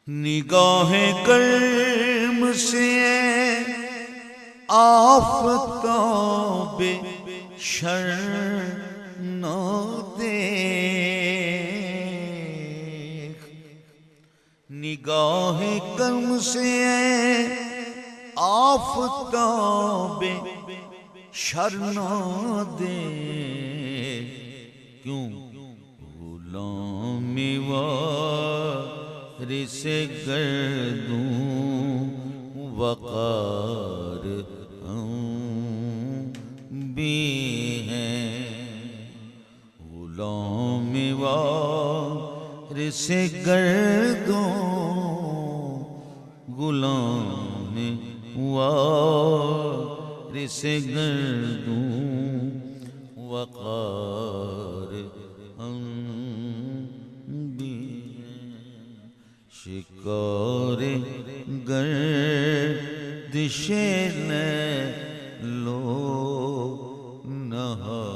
نگاہ کرم سے آفتاب شرن دیکھ، نگاہ کرم سے آفتاب شرن دیکھ، کیوں غلام وارث گردوں وقار بھی ہیں، غلام وارث گردوں، غلام وارث گردوں وقار بھی ہیں، شکار گردش لو نہا